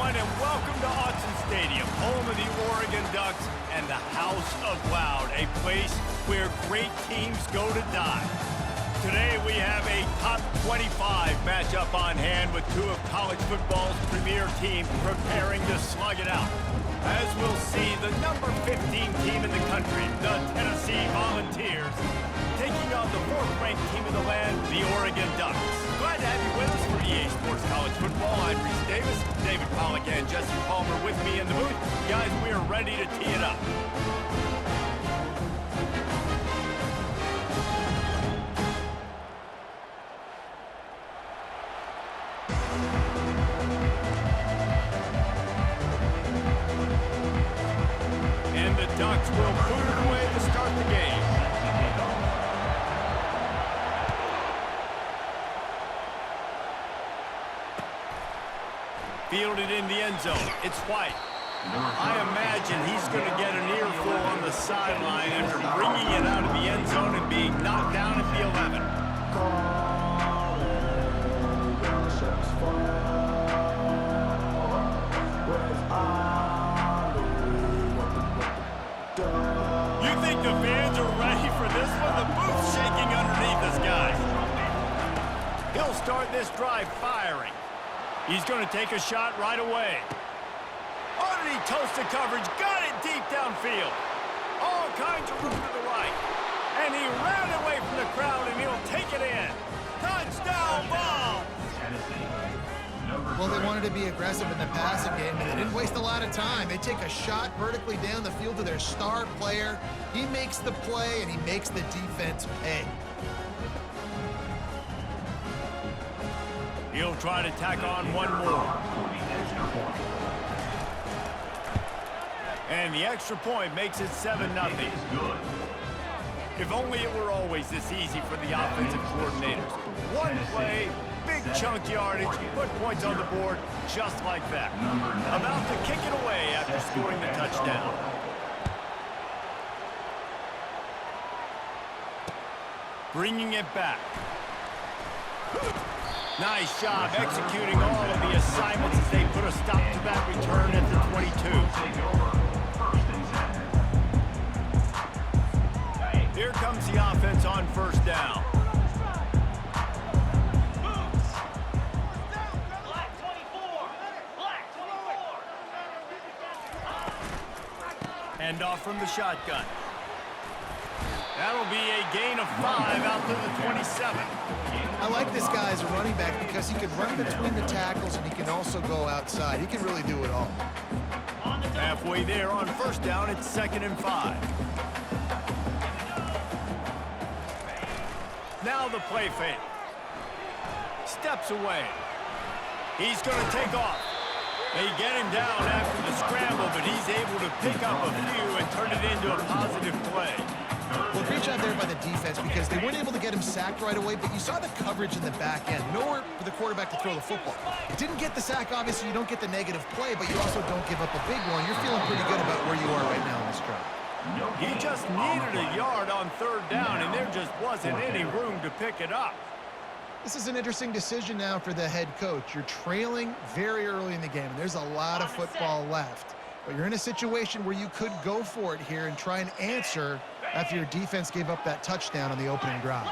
everyone, and welcome to Autzen Stadium, home of the Oregon Ducks and the House of Loud, a place where great teams go to die. Today we have a top 25 matchup on hand with two of college football's premier teams preparing to slug it out. As we'll see, the number 15 team in the country, the Tennessee Volunteers, taking on the fourth-ranked team in the land, the Oregon Ducks. Glad to have you with us for EA Sports College Football. I'm Reese Davis, David Pollack and Jesse Palmer with me in the booth. Guys, we are ready to tee it up. And the Ducks will boot it away to start the game. Fielded in the end zone. It's White. I imagine he's going to get an earful on the sideline after bringing it out of the end zone and being knocked down at the 11. You think the fans are ready for this one? The booth's shaking underneath us, guys. He'll start this drive firing. He's going to take a shot right away. Oh, did he toast the coverage? Got it deep downfield. All kinds of room to the right. And he ran away from the crowd, and he'll take it in. Touchdown ball! Well, they wanted to be aggressive in the passing game, and they didn't waste a lot of time. They take a shot vertically down the field to their star player. He makes the play, and he makes the defense pay. He'll try to tack on one more. And the extra point makes it 7-0. If only it were always this easy for the offensive coordinators. One play, big chunk yardage, put points on the board just like that. About to kick it away after scoring the touchdown. Bringing it back. Nice job executing all of the assignments as they put a stop to that return at the 22. Here comes the offense on first down. Hand off from the shotgun. That'll be a gain of 5 out to the 27. I like this guy as a running back because he can run between the tackles and he can also go outside. He can really do it all. Halfway there on first down, it's 2nd and 5. Now the play fake. Steps away. He's going to take off. They get him down after the scramble, but he's able to pick up a few and turn it into a positive play. Well, great job there by the defense because they weren't able to get him sacked right away, but you saw the coverage in the back end. Nowhere for the quarterback to throw the football. Didn't get the sack, obviously you don't get the negative play, but you also don't give up a big one. You're feeling pretty good about where you are right now in this drive. He just needed a yard on third down, and there just wasn't any room to pick it up. This is an interesting decision now for the head coach. You're trailing very early in the game, and there's a lot of football left. But you're in a situation where you could go for it here and try and answer after your defense gave up that touchdown on the opening drive.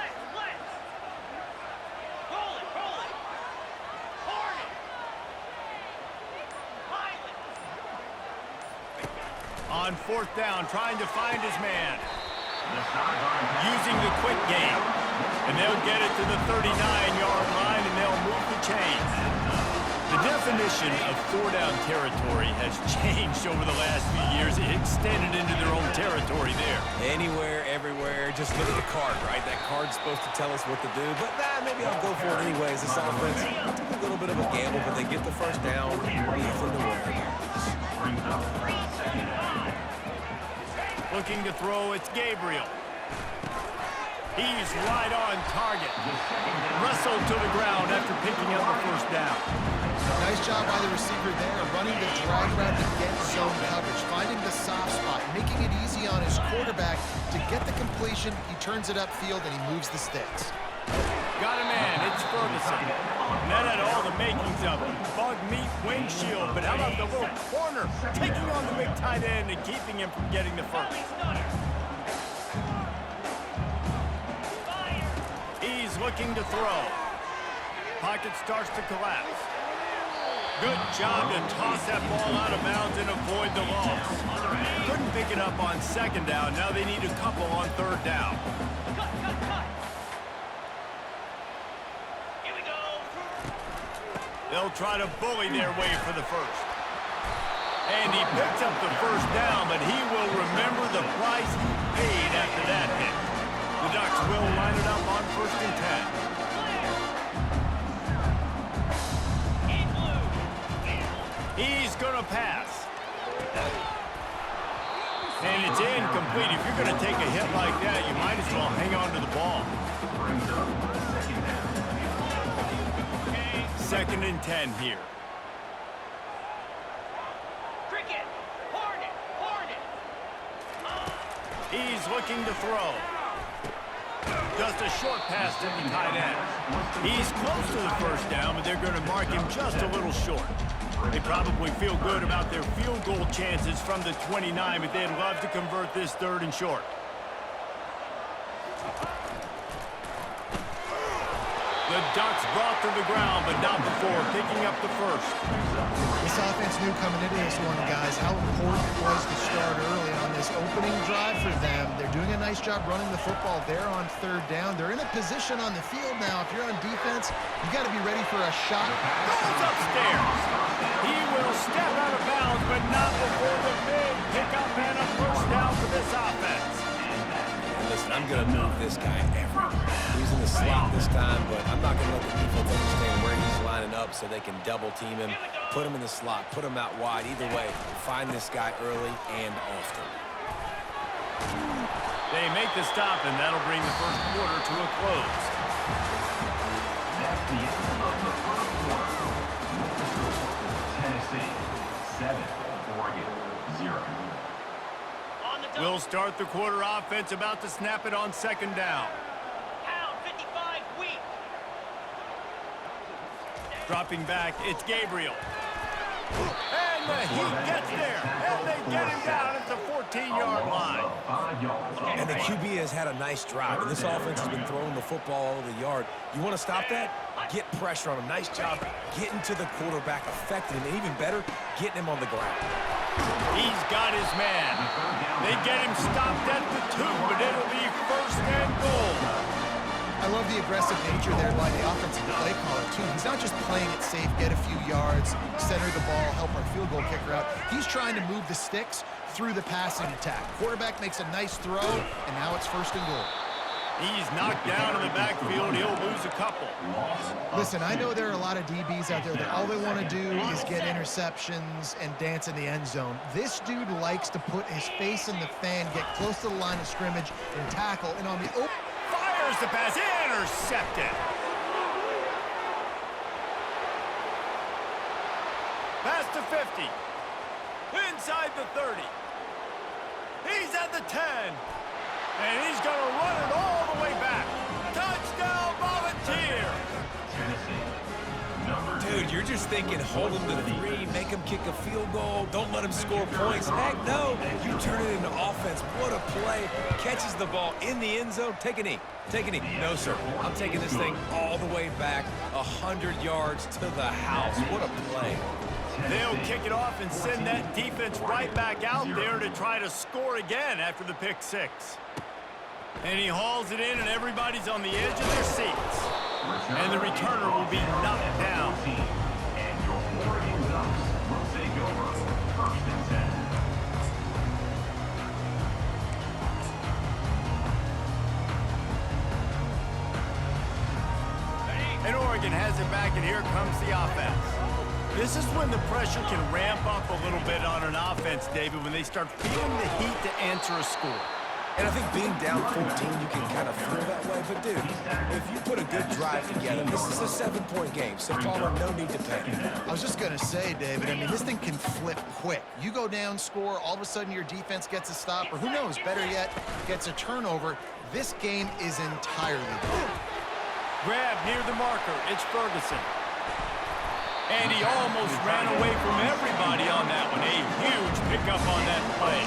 On fourth down, trying to find his man. Using the quick game. And they'll get it to the 39-yard line, and they'll move the chains. The definition of four-down territory has changed over the last few years. It extended into their own territory there. Anywhere, everywhere, just look at the card, right? That card's supposed to tell us what to do, but maybe I'll go for it anyways. This offense took a little bit of a gamble, but they get the first down. Nothing to worry about. Looking to throw, it's Gabriel. He's right on target. Wrestled to the ground after picking up the first down. Nice job by the receiver there, running the drag route to get zone coverage, finding the soft spot, making it easy on his quarterback to get the completion. He turns it upfield and he moves the sticks. Got a man, it's Ferguson. And that had all the makings of it. Bug meat windshield, but how about the little corner taking on the big tight end and keeping him from getting the first? He's looking to throw. Pocket starts to collapse. Good job to toss that ball out of bounds and avoid the loss. Couldn't pick it up on second down. Now they need a couple on third down. They'll try to bully their way for the first. And he picks up the first down, but he will remember the price he paid after that hit. The Ducks will line it up on 1st and 10. He's going to pass. And it's incomplete. If you're going to take a hit like that, you might as well hang on to the ball. 2nd and 10 here. Cricket! Hornet! Hornet! He's looking to throw. Just a short pass to the tight end. He's close to the first down, but they're going to mark him just a little short. They probably feel good about their field goal chances from the 29, but they'd love to convert this 3rd and short. The Ducks brought to the ground, but not before picking up the first. This offense knew coming into this one, guys, how important it was to start early on this opening drive for them. They're doing a nice job running the football there on 3rd down. They're in a position on the field now. If you're on defense, you got to be ready for a shot. Goes upstairs. He will step out of bounds, but not before the big pickup and a first down for this offense. Listen, I'm going to move this guy everywhere. He's in the slot this time, but I'm not going to let the defense understand where he's lining up so they can double team him, put him in the slot, put him out wide. Either way, find this guy early and often. They make the stop, and that'll bring the first quarter to a close. That's the end of the first quarter. Tennessee 7, Oregon 0. We'll start the quarter offense, about to snap it on 2nd down. Pound 55 weak. Dropping back, it's Gabriel. And the Heat gets there, and they get him down at the 14-yard line. And the QB has had a nice drive, and this offense has been throwing the football all over the yard. You want to stop that? Get pressure on him. Nice job getting to the quarterback, affecting him, and even better, getting him on the ground. He's got his man. They get him stopped at the 2, but it'll be 1st and goal. I love the aggressive nature there by the offensive play caller, too. He's not just playing it safe, get a few yards, center the ball, help our field goal kicker out. He's trying to move the sticks through the passing attack. Quarterback makes a nice throw, and now it's 1st and goal. He's knocked down in the backfield. He'll lose a couple. Listen, I know there are a lot of DBs out there that all they want to do is get interceptions and dance in the end zone. This dude likes to put his face in the fan, get close to the line of scrimmage, and tackle. And on the Fires the pass, intercepted. Pass to 50. Inside the 30. He's at the 10. And he's going to run it all the way back. Touchdown, Volunteer! Dude, you're just thinking, hold him to 3, make him kick a field goal, don't let him score points. Heck no, you turn it into offense. What a play. Catches the ball in the end zone. Take a knee. Take a knee. No, sir. I'm taking this thing all the way back, 100 yards to the house. What a play. They'll kick it off and send that defense right back out there to try to score again after the pick 6. And he hauls it in, and everybody's on the edge of their seats. And the returner will be knocked down. And your Oregon Ducks will take over 1st and 10. And Oregon has it back, and here comes the offense. This is when the pressure can ramp up a little bit on an offense, David, when they start feeling the heat to answer a score. And I think being down 14, you can kind of feel that way. But, dude, if you put a good drive together, this is a 7-point game, so Palmer, no need to panic. I was just going to say, David, I mean, this thing can flip quick. You go down, score, all of a sudden your defense gets a stop, or who knows, better yet, gets a turnover. This game is entirely different. Grab near the marker. It's Ferguson. And he almost ran away from everybody on that one. A huge pickup on that play.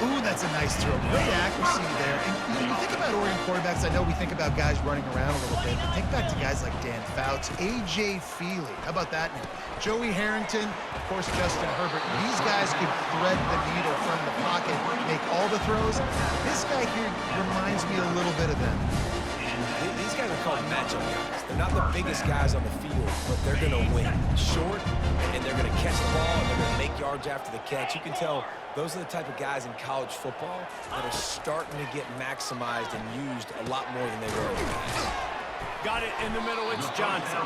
Ooh, that's a nice throw. Great accuracy there. And you think about Oregon quarterbacks, I know we think about guys running around a little bit, but think back to guys like Dan Fouts, A.J. Feely. How about that name? Joey Harrington, of course, Justin Herbert. These guys could thread the needle from the pocket, make all the throws. This guy here reminds me a little bit of them. These guys are called matchup guys. They're not the biggest guys on the field, but they're going to win. Short, and they're going to catch the ball, and they're going to make yards after the catch. You can tell those are the type of guys in college football that are starting to get maximized and used a lot more than they were in the past. Got it in the middle. It's Johnson.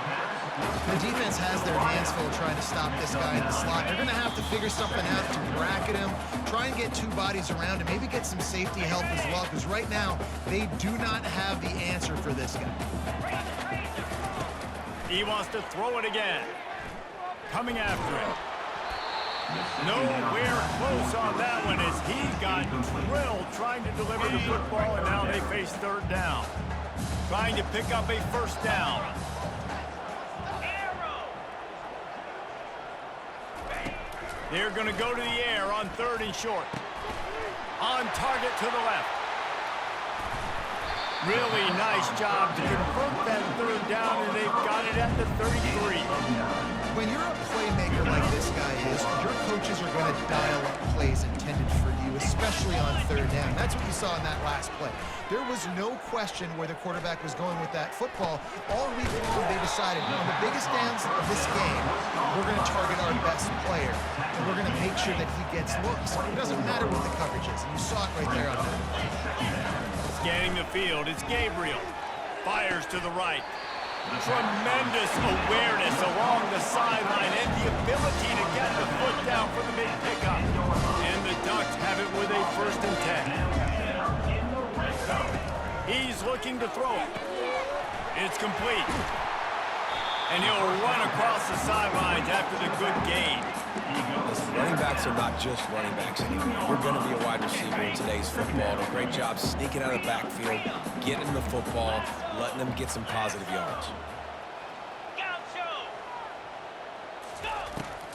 The defense has their hands full trying to stop this guy in the slot. They're going to have to figure something out to bracket him, try and get two bodies around him, maybe get some safety help as well, because right now they do not have the answer for this guy. He wants to throw it again. Coming after it. Nowhere close on that one as he got drilled trying to deliver the football, and now they face third down. Trying to pick up a first down. They're going to go to the air on third and short. On target to the left. Really nice job to convert that third down, and they've got it at the 33. When you're a playmaker like this guy is, your coaches are going to dial up plays intended for you, especially on third down. That's what you saw in that last play. There was no question where the quarterback was going with that football. All week long, they decided, on the biggest downs of this game, we're going to target our best player, and we're going to make sure that he gets looks. It doesn't matter what the coverage is, and you saw it right there on that play. Scanning the field, it's Gabriel. Fires to the right. Tremendous awareness along the sideline and the ability to get the foot down for the big pickup. And the Ducks have it with a 1st and 10. He's looking to throw it. It's complete. And he'll run across the sidelines after the good gain. Listen, running backs are not just running backs anymore. You're going to be a wide receiver in today's football. A great job sneaking out of the backfield, getting the football, letting them get some positive yards.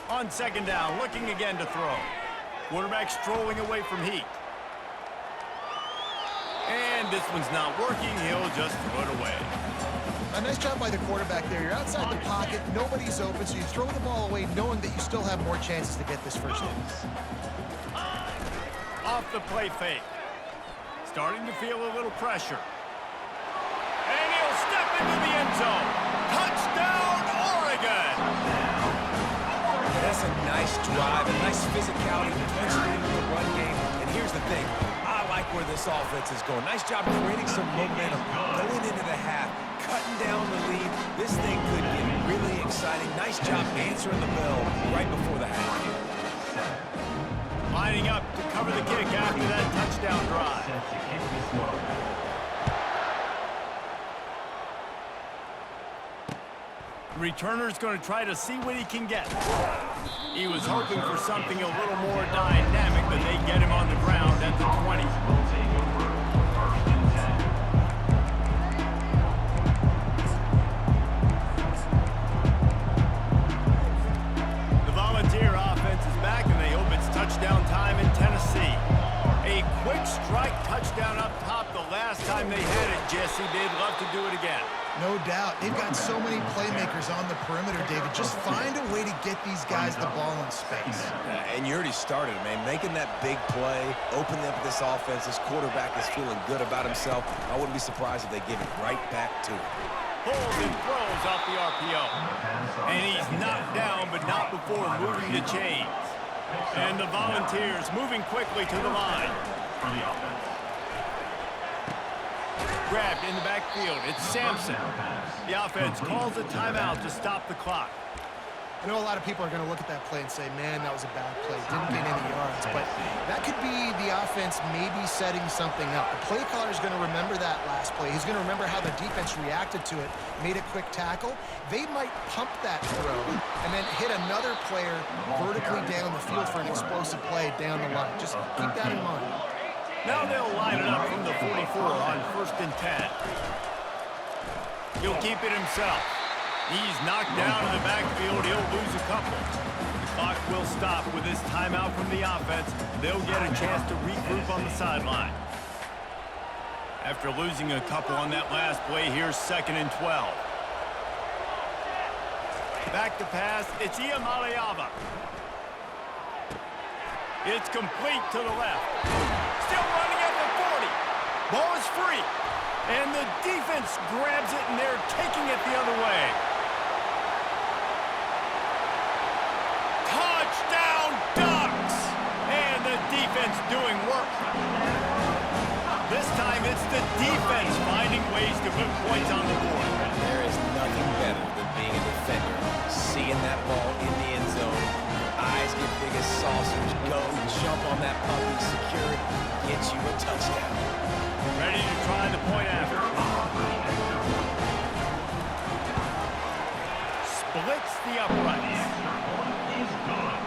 On 2nd down, looking again to throw. Quarterback strolling away from Heat. And this one's not working. He'll just throw it away. A nice job by the quarterback there. You're outside the pocket, nobody's open, so you throw the ball away knowing that you still have more chances to get this first down. Off the play fake. Starting to feel a little pressure. And he'll step into the end zone. Touchdown, Oregon! That's a nice drive, a nice physicality, punching into the run game. And here's the thing. I like where this offense is going. Nice job creating some momentum, going into the half, cutting down the lead. This thing could get really exciting. Nice job answering the bell right before the half. Lining up to cover the kick after that touchdown drive. Returner's going to try to see what he can get. He was hoping for something a little more dynamic, but they get him on the ground at the 20. The Volunteer offense is back, and they hope it's touchdown time in Tennessee. A quick strike touchdown up top the last time they had it, Jesse. They'd love to do it again. No doubt. They've got so many playmakers on the perimeter, David. Just find a way to get these guys the ball in space. And you already started, man. Making that big play, opening up this offense. This quarterback is feeling good about himself. I wouldn't be surprised if they give it right back to him. Pulls and throws off the RPO. And he's knocked down, but not before moving the chains. And the Volunteers moving quickly to the line. Grabbed in the backfield. It's Sampson. The offense calls a timeout to stop the clock. I know a lot of people are going to look at that play and say, man, that was a bad play. Didn't get any yards. But that could be the offense maybe setting something up. The play caller is going to remember that last play. He's going to remember how the defense reacted to it, made a quick tackle. They might pump that throw and then hit another player vertically down the field for an explosive play down the line. Just keep that in mind. Now they'll line it up from the 44 on 1st and 10. He'll keep it himself. He's knocked down in the backfield. He'll lose a couple. The clock will stop with this timeout from the offense. They'll get a chance to regroup on the sideline. After losing a couple on that last play, here's 2nd and 12. Back to pass. It's Iamaleava. It's complete to the left. Still running at the 40. Ball is free. And the defense grabs it, and they're taking it the other way. Touchdown, Ducks! And the defense doing work. This time it's the defense finding ways to put points on the board. There is nothing better than being a defender. Seeing that ball in the end zone. Your eyes get big as saucers. Go, jump on that puppy, secure it, get you a touchdown. Ready to try the point after. Splits the uprights.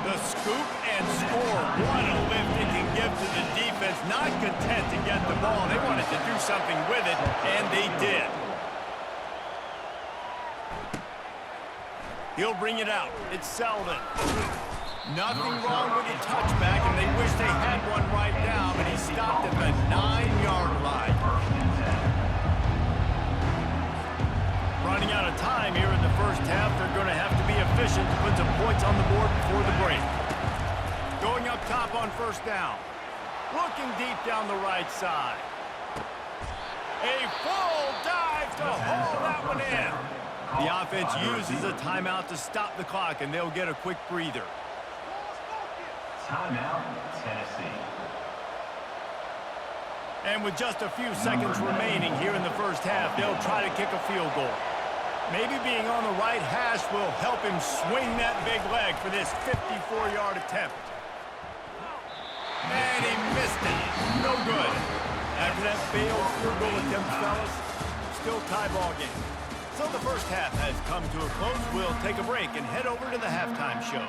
The scoop and score. What a lift it can give to the defense. Not content to get the ball. They wanted to do something with it, and they did. He'll bring it out. It's Selden. Nothing wrong with the touchback, and they wish they had one right now, but he stopped at the 9-yard line. Running out of time here in the first half. They're going to have to be efficient to put some points on the board before the break. Going up top on 1st down. Looking deep down the right side. A full dive to haul that one in. The offense uses a timeout to stop the clock, and they'll get a quick breather. Timeout, Tennessee. And with just a few seconds remaining here in the first half, they'll try to kick a field goal. Maybe being on the right hash will help him swing that big leg for this 54-yard attempt. And he missed it. No good. After that failed field goal attempt, fellas, still tie ball game. So the first half has come to a close. We'll take a break and head over to the halftime show.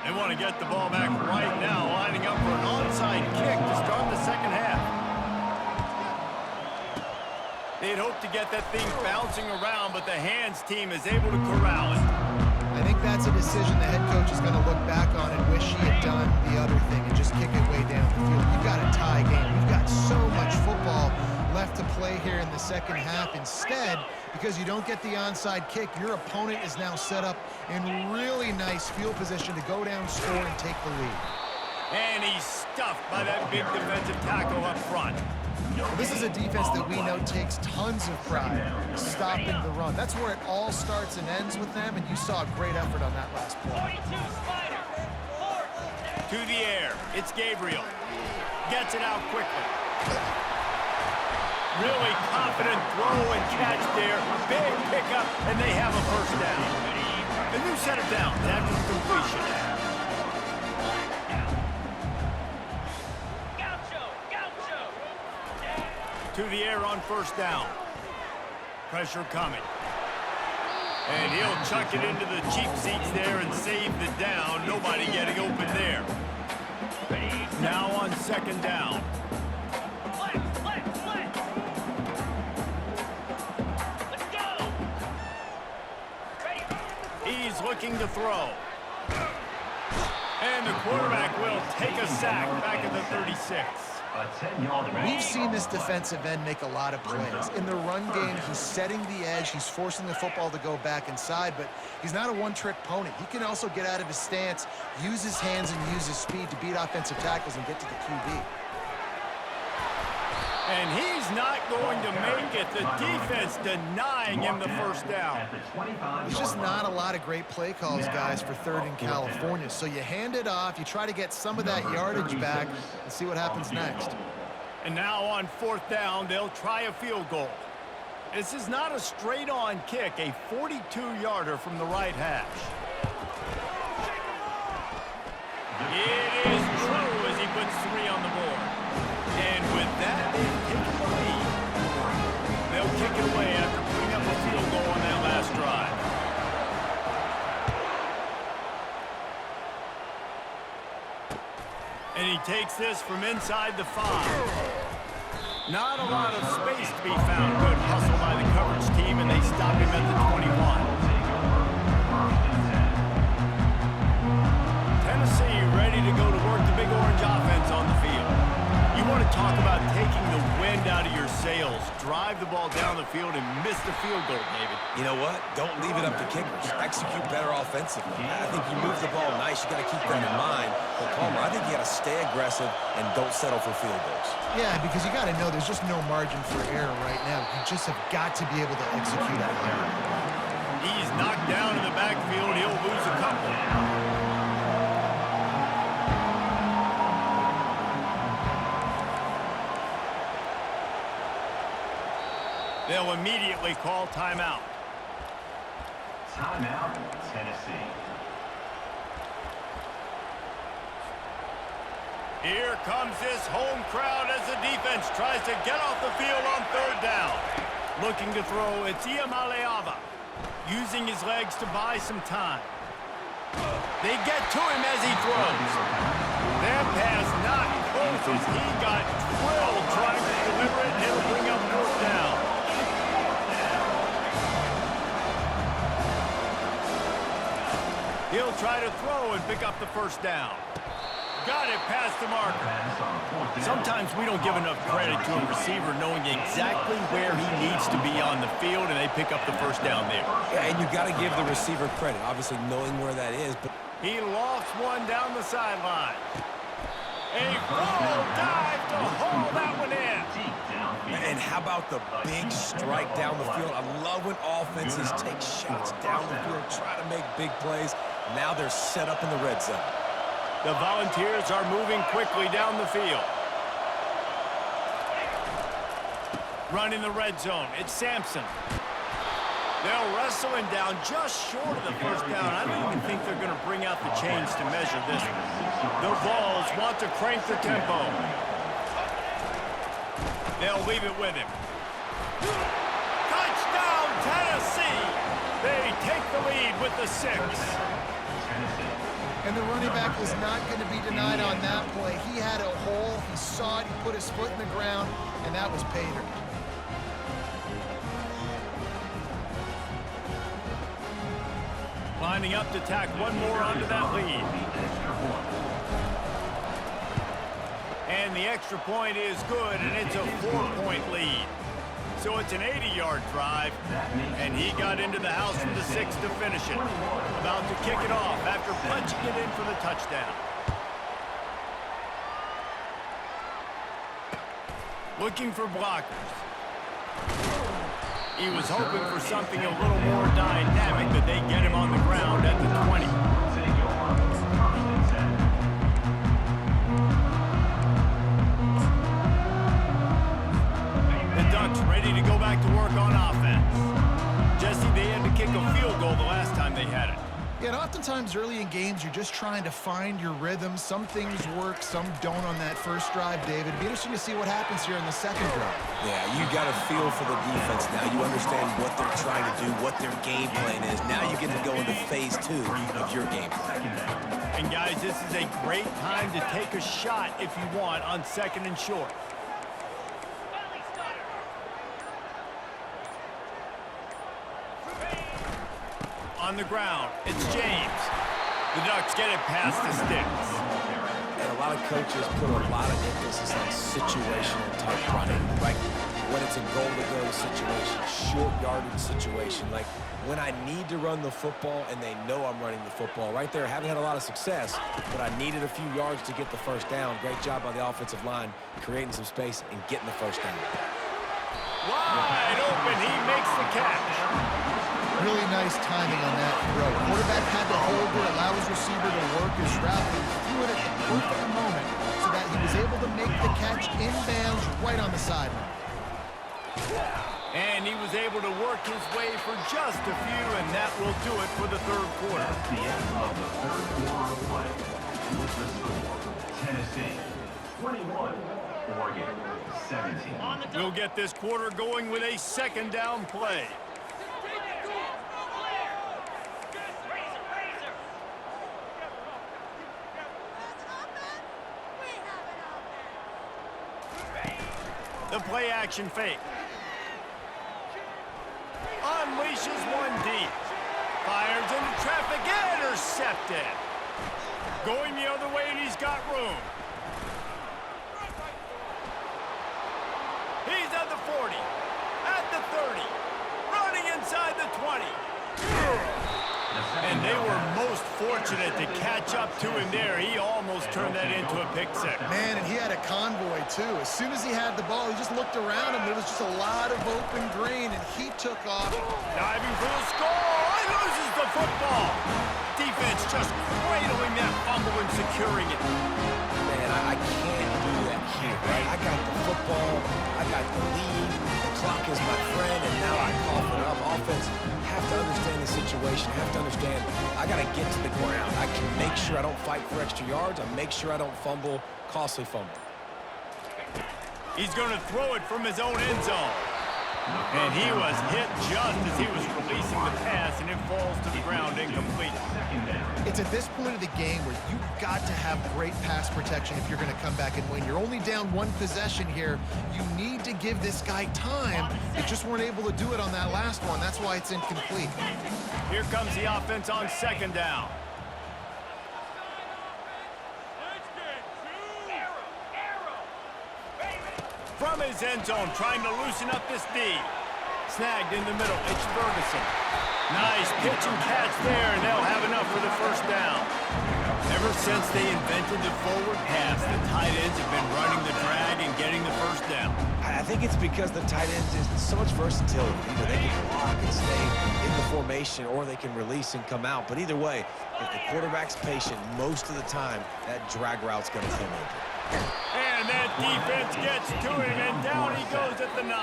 They want to get the ball back right now, lining up for an onside kick to start the second half. They'd hoped to get that thing bouncing around, but the hands team is able to corral it. I think that's a decision the head coach is going to look back on and wish he had done the other thing and just kick it way down the field. You've got a tie game. We've got so much football left to play here in the second half. Instead, because you don't get the onside kick, your opponent is now set up in really nice field position to go down, score, and take the lead. And he's stuffed by that big defensive tackle up front. This is a defense that we know takes tons of pride stopping the run. That's where it all starts and ends with them, and you saw a great effort on that last play. 42 Spider. To the air. It's Gabriel. Gets it out quickly. Really confident throw and catch there. Big pickup, and they have a first down. A new set of downs after the completion. To the air on 1st down. Pressure coming. And he'll chuck it into the cheap seats there and save the down. Nobody getting open there. Now on 2nd down. Let's go. Ready. He's looking to throw. And the quarterback will take a sack back at the 36. A 10-yard run. We've seen this defensive end make a lot of plays. In the run game, he's setting the edge. He's forcing the football to go back inside, but he's not a one-trick pony. He can also get out of his stance, use his hands, and use his speed to beat offensive tackles and get to the QB. And he's not going to make it. The defense denying him the first down. At the 25-yard There's just line. not a lot of great play calls, guys, for 3rd in California. So you hand it off, you try to get some of that yardage back, and see what happens next. And now on 4th down, they'll try a field goal. This is not a straight-on kick, a 42-yarder from the right hash. It is true as he puts 3 on the board. And with that, they've taken the lead. They'll kick it away after putting up a field goal on that last drive. And he takes this from inside the 5. Not a lot of space to be found. Good hustle by the coverage team, and they stop him at the 21. Tennessee ready to go to work the Big Orange offense on the field. You want to talk about taking the wind out of your sails. Drive the ball down the field and miss the field goal, David. You know what? Don't leave it up to kickers. Execute better offensively. I think you move the ball nice. You got to keep that in mind. But Palmer, I think you got to stay aggressive and don't settle for field goals. Yeah, because you got to know there's just no margin for error right now. You just have got to be able to execute at high. He's knocked down in the backfield. He'll lose a couple. They'll immediately call timeout. Timeout, Tennessee. Here comes this home crowd as the defense tries to get off the field on third down. Looking to throw, it's Iamaleava. Using his legs to buy some time. They get to him as he throws. That pass not close as he got drilled trying to deliver it, and it'll bring up fourth down. He'll try to throw and pick up the first down. Got it past the marker. Sometimes we don't give enough credit to a receiver knowing exactly where he needs to be on the field, and they pick up the first down there. Yeah, and you got to give the receiver credit, obviously knowing where that is. But he lost one down the sideline. A full dive to haul that one in. And how about the big strike down the field? I love when offenses take shots down the field, try to make big plays. Now they're set up in the red zone. The Volunteers are moving quickly down the field. Running the red zone, it's Sampson. They'll wrestle him down just short of the first down. I don't even think they're going to bring out the chains to measure this one. The Vols want to crank the tempo. They'll leave it with him. Touchdown, Tennessee! They take the lead with the 6. And the running back was not going to be denied on that play. He had a hole, he saw it, he put his foot in the ground, and that was pay dirt. Lining up to tack one more onto that lead. And the extra point is good, and it's a 4-point lead. So it's an 80-yard drive, and he got into the house from the 6 to finish it. About to kick it off after punching it in for the touchdown. Looking for blockers. He was hoping for something a little more dynamic, but they get him on the ground at the 20. Ready to go back to work on offense. Jesse, they had to kick a field goal the last time they had it. Yeah, and oftentimes early in games, you're just trying to find your rhythm. Some things work, some don't on that first drive, David. It'd be interesting to see what happens here in the second drive. Yeah, you got a feel for the defense now. You understand what they're trying to do, what their game plan is. Now you get to go into phase 2 of your game plan. And guys, this is a great time to take a shot if you want on 2nd and short. On the ground, it's James. The Ducks get it past the sticks. And a lot of coaches put a lot of emphasis on situational type running. Like when it's a goal-to-go situation, short yardage situation. Like when I need to run the football and they know I'm running the football. Right there, haven't had a lot of success, but I needed a few yards to get the first down. Great job by the offensive line, creating some space and getting the first down. Wide open, he makes the catch. Really nice timing on that throw. Quarterback had to hold it, allow his receiver to work his route, and threw it at the perfect moment so that he was able to make the catch inbounds right on the sideline. And he was able to work his way for just a few, and that will do it for the third quarter. That's the end of the third quarter of play. With the score, Tennessee 21, Oregon 17. We'll get this quarter going with a 2nd down play. The play action fake. Unleashes one deep. Fires into traffic. Intercepted. Going the other way, and he's got room. He's at the 40. At the 30. Running inside the 20. And they were most fortunate to catch up to him there. He almost turned that into a pick six. Man, and he had a convoy, too. As soon as he had the ball, he just looked around him. There was just a lot of open green, and he took off. Diving for the score. He loses the football. Defense just cradling that fumble and securing it. Man, I can't do that here, right? I got the football. I got the lead. The clock is my friend, and now I cough it up. Offense have to understand the situation, have to understand I got to get to the ground. I can make sure I don't fight for extra yards. I make sure I don't fumble, costly fumble. He's going to throw it from his own end zone. And he was hit just as he was releasing the pass, and it falls to the ground incomplete. It's at this point of the game where you've got to have great pass protection if you're going to come back and win. You're only down one possession here. You need to give this guy time. They just weren't able to do it on that last one. That's why it's incomplete. Here comes the offense on second down. From his end zone, trying to loosen up this D. Snagged in the middle, it's Ferguson. Nice pitch and catch there, and they'll have enough for the first down. Ever since they invented the forward pass, the tight ends have been running the drag and getting the first down. I think it's because the tight ends is so much versatility. Either they can block and stay in the formation, or they can release and come out. But either way, if the quarterback's patient most of the time, that drag route's going to come open. And that defense gets to him, and down he goes at the 9.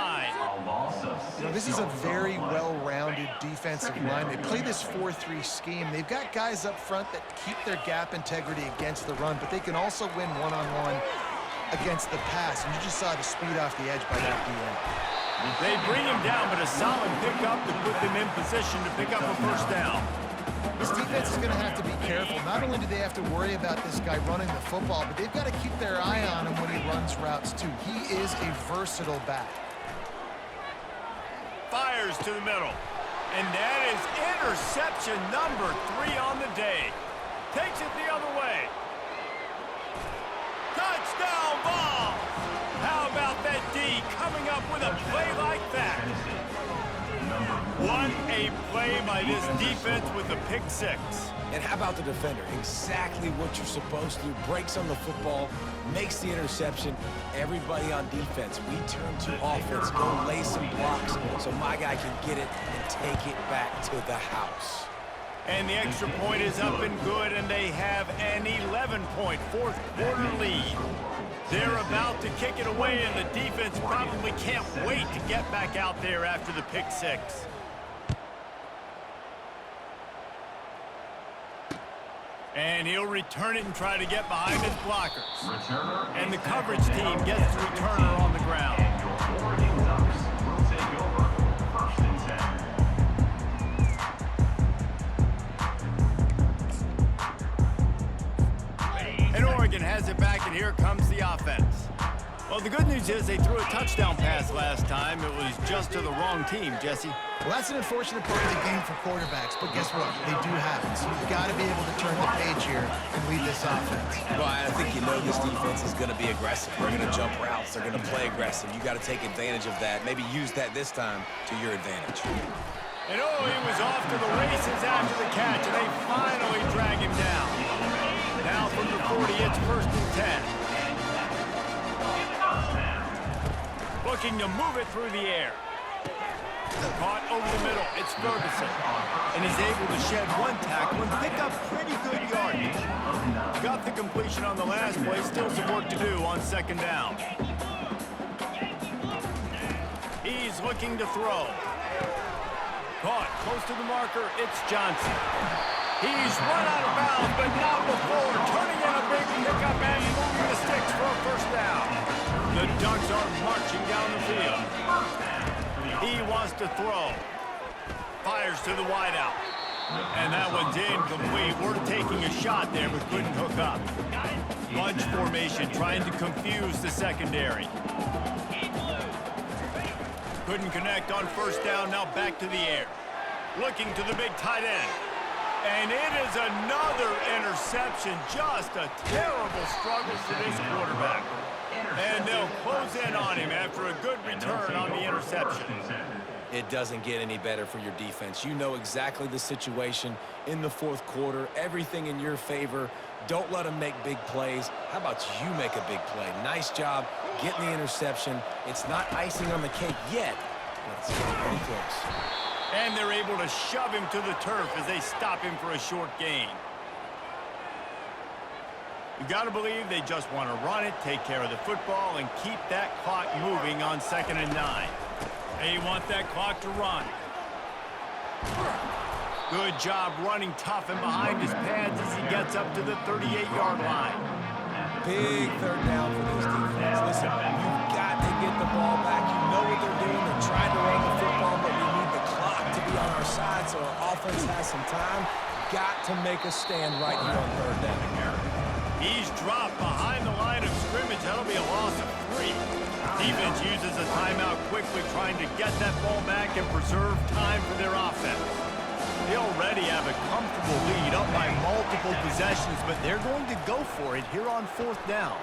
You know, this is a very well-rounded defensive line. They play this 4-3 scheme. They've got guys up front that keep their gap integrity against the run, but they can also win one-on-one against the pass. And you just saw the speed off the edge by that DN. They bring him down, but a solid pickup to put them in position to pick up a first down. This defense is going to have to be careful. Not only do they have to worry about this guy running the football, but they've got to keep their eye on him when he runs routes, too. He is a versatile back. Fires to the middle. And that is interception number 3 on the day. Takes it the other way. Touchdown ball! How about that D coming up with a play like that? What a play by this defense with a pick six. And how about the defender? Exactly what you're supposed to do. Breaks on the football, makes the interception. Everybody on defense, we turn to offense. Go lay some blocks so my guy can get it and take it back to the house. And the extra point is up and good, and they have an 11-point fourth-quarter lead. They're about to kick it away, and the defense probably can't wait to get back out there after the pick six. And he'll return it and try to get behind his blockers. And the coverage team gets the returner on the ground. And your Oregon Ducks will take over 1st and 10. And Oregon has it back, and here comes the offense. Well, the good news is they threw a touchdown pass last time. It was just to the wrong team, Jesse. Well, that's an unfortunate part of the game for quarterbacks, but guess what? They do have it. So you've got to be able to turn the page here and lead this offense. Well, I think you know this defense is going to be aggressive. They're going to jump routes. They're going to play aggressive. You got to take advantage of that. Maybe use that this time to your advantage. And oh, he was off to the races after the catch, and they finally drag him down. Now from the 40, it's 1st and 10. Looking to move it through the air. Caught over the middle. It's Ferguson. And is able to shed one tackle and pick up pretty good yardage. Got the completion on the last play. Still some work to do on 2nd down. He's looking to throw. Caught close to the marker. It's Johnson. He's run out of bounds, but not before turning in a big pickup and moving the sticks for a first down. The Ducks are marching down the field. He wants to throw. Fires to the wideout. And that one's incomplete. We're taking a shot there, but couldn't hook up. Bunch formation, trying to confuse the secondary. Couldn't connect on first down, now back to the air. Looking to the big tight end. And it is another interception. Just a terrible struggle for this quarterback. And they'll close in on him after a good return on the interception. It doesn't get any better for your defense. You know exactly the situation in the fourth quarter. Everything in your favor. Don't let them make big plays. How about you make a big play? Nice job getting the interception. It's not icing on the cake yet, but it's getting pretty close. And they're able to shove him to the turf as they stop him for a short gain. You got to believe they just want to run it, take care of the football, and keep that clock moving on 2nd and 9. They want that clock to run. Good job running tough and behind his pads as he gets up to the 38-yard line. Big third down for this defense. Listen, you've got to get the ball back. You know what they're doing. They're trying to run the football, but we need the clock to be on our side so our offense has some time. Got to make a stand right here on third down. He's dropped behind the line of scrimmage. That'll be a loss of 3. Defense uses a timeout quickly, trying to get that ball back and preserve time for their offense. They already have a comfortable lead up by multiple possessions, but they're going to go for it here on 4th down.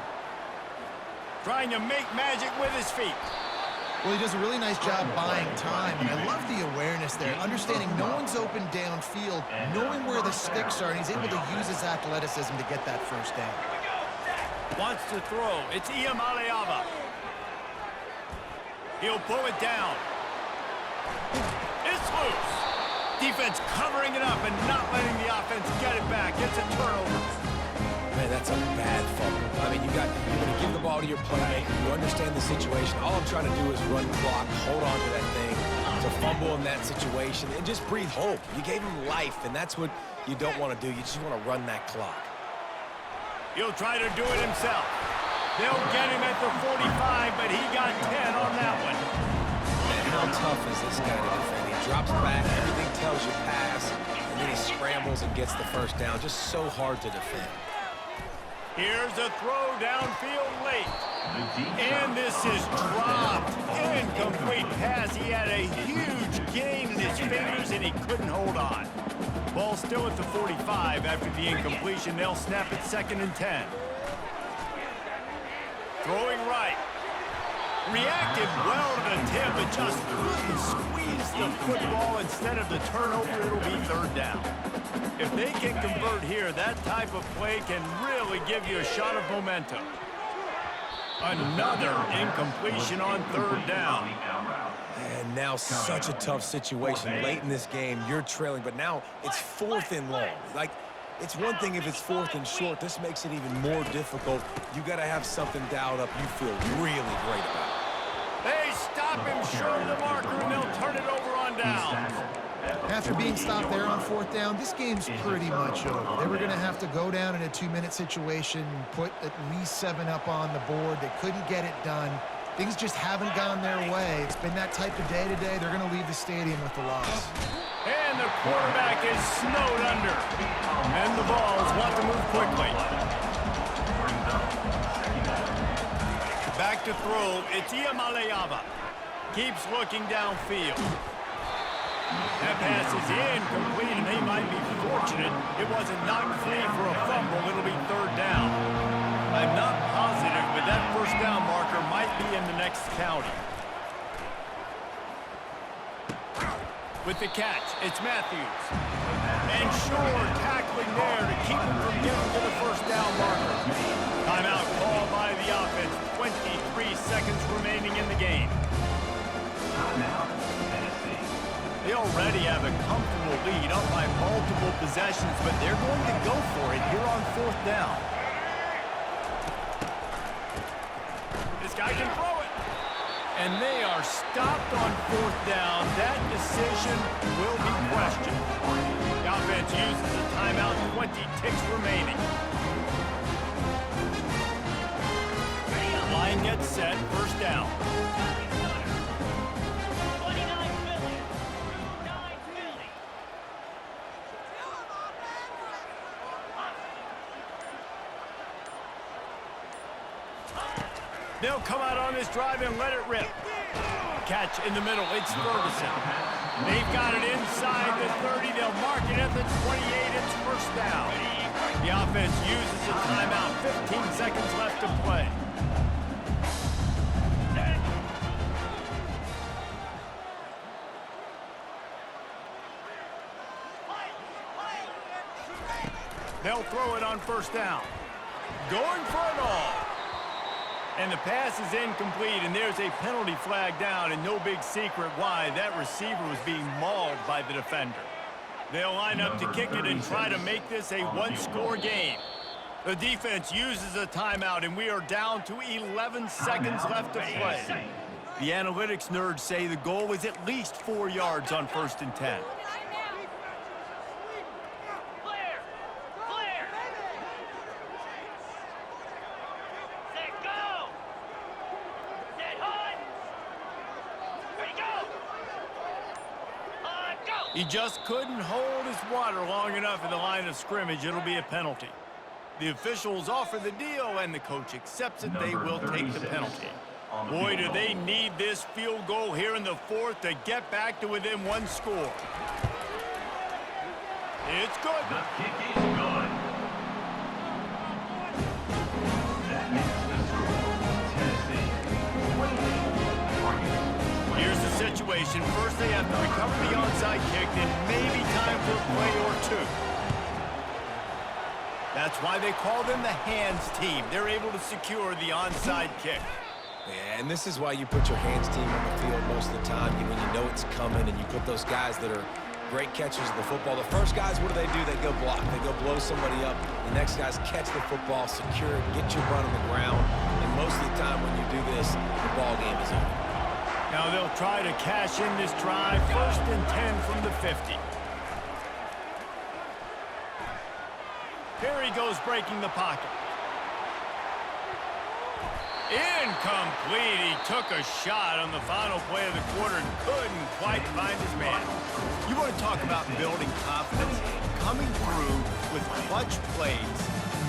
Trying to make magic with his feet. Well, he does a really nice job buying time, and I love the awareness there, understanding no one's open downfield, knowing where the sticks are, and he's able to use his athleticism to get that first down. Wants to throw. It's Iamaleava. He'll pull it down. It's loose. Defense covering it up and not letting the offense get it back. It's a turnover. Man, that's a bad fumble. I mean, you're going to give the ball to your playmaker. You understand the situation. All I'm trying to do is run clock, hold on to that thing, to fumble in that situation, and just breathe hope. You gave him life, and that's what you don't want to do. You just want to run that clock. He'll try to do it himself. They'll get him at the 45, but he got 10 on that one. Man, how tough is this guy to defend? He drops back, everything tells you pass, and then he scrambles and gets the first down. Just so hard to defend. Here's a throw downfield late. And this is dropped. Incomplete pass. He had a huge gain in his fingers, and he couldn't hold on. Ball still at the 45 after the incompletion. They'll snap it 2nd and 10. Throwing right. Reacted well to the tip, but just couldn't squeeze the football. Instead of the turnover, it'll be 3rd down. If they can convert here, that type of play can really give you a shot of momentum. Another incompletion on 3rd down. And now such a tough situation. Late in this game, you're trailing, but now it's 4th and long. Like, it's one thing if it's 4th and short. This makes it even more difficult. You got to have something dialed up you feel really great about. They stop him short of the marker, and they'll turn it over on down. After being stopped there on 4th down, this game's pretty much over. They were going to have to go down in a 2-minute situation, put at least 7 up on the board. They couldn't get it done. Things just haven't gone their way. It's been that type of day today. They're going to leave the stadium with the loss. And the quarterback is snowed under. And the Vols want to move quickly. Back to throw. It's Iamaleava. Keeps looking downfield. That pass is incomplete, and they might be fortunate it wasn't knocked free for a fumble. It'll be 3rd down. I'm not positive, but that first down marker might be in the next county. With the catch, it's Matthews. And Shore tackling there to keep him from getting to the first down marker. Timeout called by the offense. 23 seconds remaining in the game. They already have a comfortable lead up by multiple possessions, but they're going to go for it here on 4th down. This guy can throw it. And they are stopped on 4th down. That decision will be questioned. The offense uses a timeout, 20 ticks remaining. Line gets set, first down. They'll come out on this drive and let it rip. Catch in the middle. It's Ferguson. They've got it inside the 30. They'll mark it at the 28. It's first down. The offense uses a timeout. 15 seconds left to play. They'll throw it on first down. Going for it all. And the pass is incomplete, and there's a penalty flag down, and no big secret why. That receiver was being mauled by the defender. They'll line up to kick it and try to make this a one-score game. The defense uses a timeout, and we are down to 11 seconds left to play. The analytics nerds say the goal was at least 4 yards on 1st and 10. He just couldn't hold his water long enough in the line of scrimmage. It'll be a penalty. The officials offer the deal, and the coach accepts it. They will take the penalty. Boy, do they need this field goal here in the 4th to get back to within 1 score. It's good. The kick is good. That makes the score Tennessee 28, Oregon. Here's the situation. First, they have to recover the onside kick, then maybe time for a play or two. That's why they call them the hands team. They're able to secure the onside kick. Yeah, and this is why you put your hands team on the field most of the time when you know it's coming, and you put those guys that are great catchers of the football. The first guys, what do? They go block. They go blow somebody up. The next guys catch the football, secure it, get your butt on the ground. And most of the time when you do this, the ball game is over. Now they'll try to cash in this drive. 1st and 10 from the 50. Here he goes breaking the pocket. Incomplete. He took a shot on the final play of the quarter and couldn't quite find his man. You want to talk about building confidence? Coming through with clutch plays,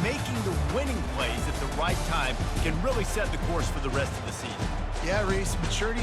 making the winning plays at the right time can really set the course for the rest of the season. Yeah, Reese, maturity